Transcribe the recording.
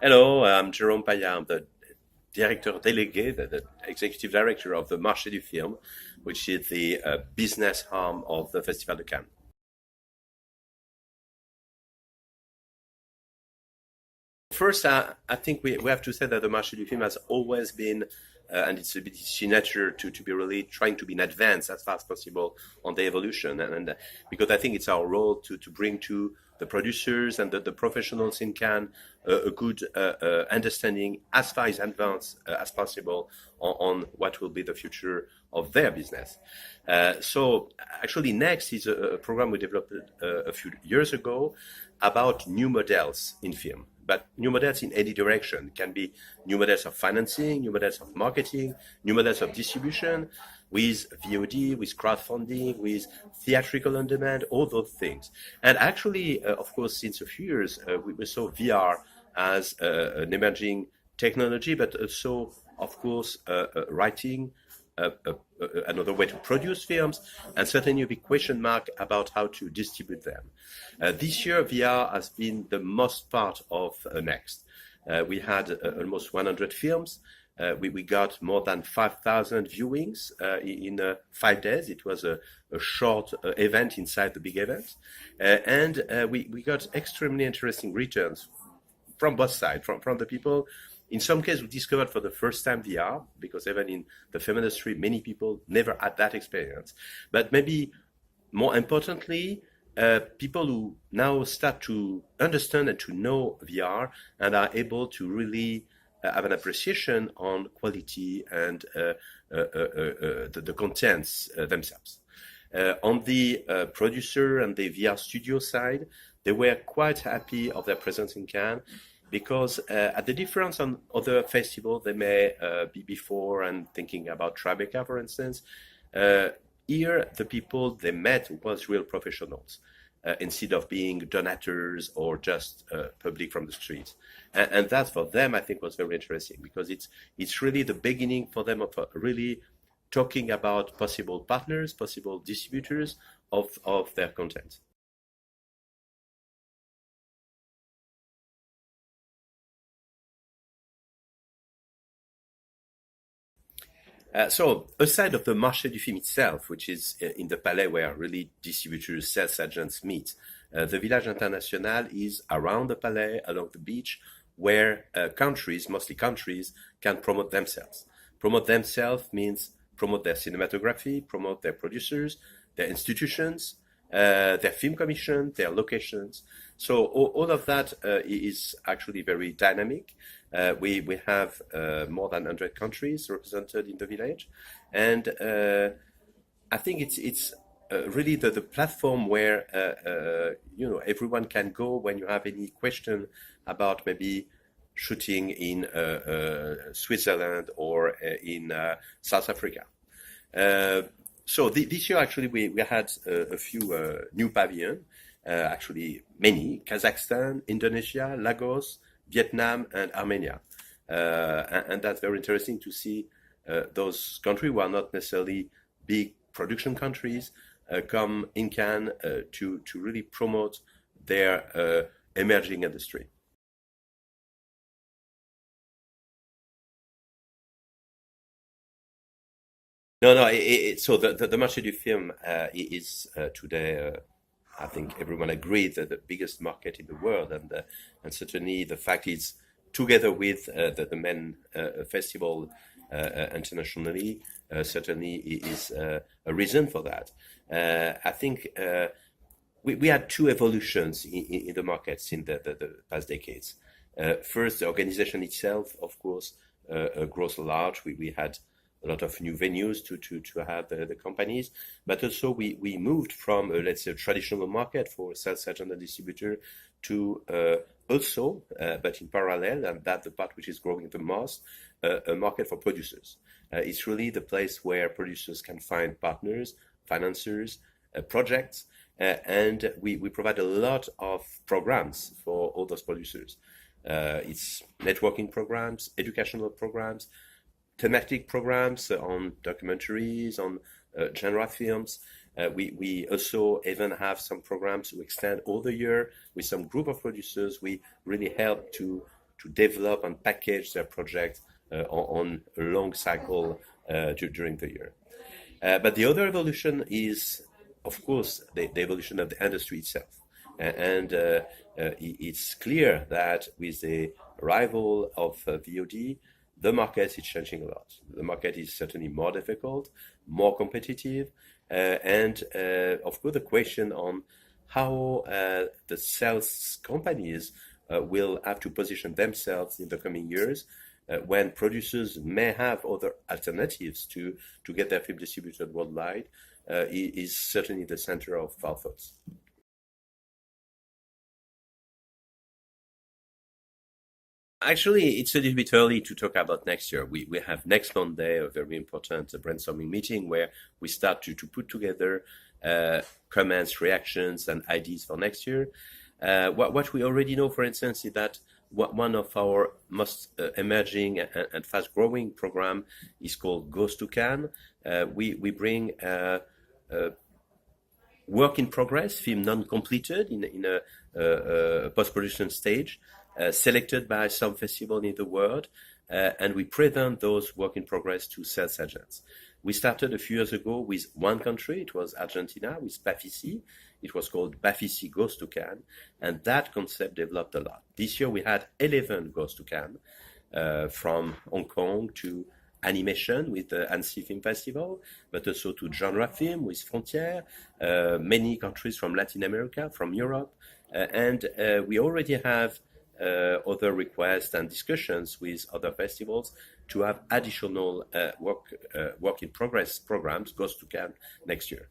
Hello, I'm Jerome Paillard. I'm the director délégué, the executive director of the Marché du Film, which is the business arm of the Festival de Cannes. First, I think we have to say that the Marché du Film has always been, and it's a bit its signature to be really trying to be in advance as far as possible on the evolution. And because I think it's our role to bring to the producers and the professionals in Cannes a good understanding as far as advanced as possible on what will be the future of their business. So actually next is a program we developed a few years ago about new models in film. But new models in any direction. It can be new models of financing, new models of marketing, new models of distribution, with VOD, with crowdfunding, with theatrical on demand, all those things. And actually, of course, since a few years, we saw VR as an emerging technology, but also, of course, writing, another way to produce films, and certainly a big question mark about how to distribute them. This year, VR has been the most part of Next. We had almost 100 films. We got more than 5,000 viewings in 5 days. It was a short event inside the big event. And we got extremely interesting returns from both sides, from the people. In some cases, we discovered for the first time VR, because even in the film industry, many people never had that experience. But maybe more importantly, people who now start to understand and to know VR and are able to really have an appreciation on quality and the contents themselves. On the producer and the VR studio side, they were quite happy of their presence in Cannes because at the difference on other festivals, they may be before and thinking about Tribeca, for instance. Here, the people they met was real professionals. Instead of being donators or just public from the streets. And that for them, I think, was very interesting because it's really the beginning for them of really talking about possible partners, possible distributors of their content. So aside of the Marché du Film itself, which is in the Palais where really distributors, sales agents meet, the Village International is around the Palais, along the beach, where countries, mostly countries, can promote themselves. Promote themselves means promote their cinematography, promote their producers, their institutions, their film commission, their locations. So all of that is actually very dynamic. We have more than 100 countries represented in the village, and I think it's really the platform where everyone can go when you have any question about maybe shooting in Switzerland or in South Africa. Uh, so this year, actually, we had a few new pavilions, actually many, Kazakhstan, Indonesia, Lagos, Vietnam, and Armenia. And that's very interesting to see those countries who are not necessarily big production countries come in Cannes to really promote their emerging industry. No, no. So the Marché du Film is today, I think everyone agrees that the biggest market in the world, and certainly the fact is, together with the main festival internationally, certainly is a reason for that. I think we had two evolutions in the markets in the past decades. First, the organization itself, of course, grows large. We had a lot of new venues to have the companies, but also we moved from, let's say, a traditional market for sales agent and distributor to also, but in parallel, and that's the part which is growing the most, a market for producers. It's really the place where producers can find partners, financiers, projects, and we provide a lot of programs for all those producers. It's networking programs, educational programs, thematic programs on documentaries, on genre films. We also even have some programs to extend all the year with some group of producers. We really help to to develop and package their project on a long cycle during the year. But the other evolution is, of course, the evolution of the industry itself. And it's clear that with the arrival of VOD, the market is changing a lot. The market is certainly more difficult, more competitive, and of course the question on how the sales companies will have to position themselves in the coming years when producers may have other alternatives to get their film distributed worldwide is certainly the center of our thoughts. Actually, it's a little bit early to talk about next year. We have next Monday a very important brainstorming meeting where we start to put together comments, reactions, and ideas for next year. What we already know, for instance, is that one of our most emerging and fast-growing program is called Goes to Cannes. We bring work in progress, film non-completed in a post-production stage, selected by some festival in the world, and we present those work in progress to sales agents. We started a few years ago with one country, it was Argentina, with Bafisi. It was called Bafisi Goes to Cannes, and that concept developed a lot. This year we had 11 Goes to Cannes, from Hong Kong to animation with the Annecy Film Festival, but also to genre film with Frontier, many countries from Latin America, from Europe, and we already have other requests and discussions with other festivals to have additional work in progress programs Goes to Cannes next year.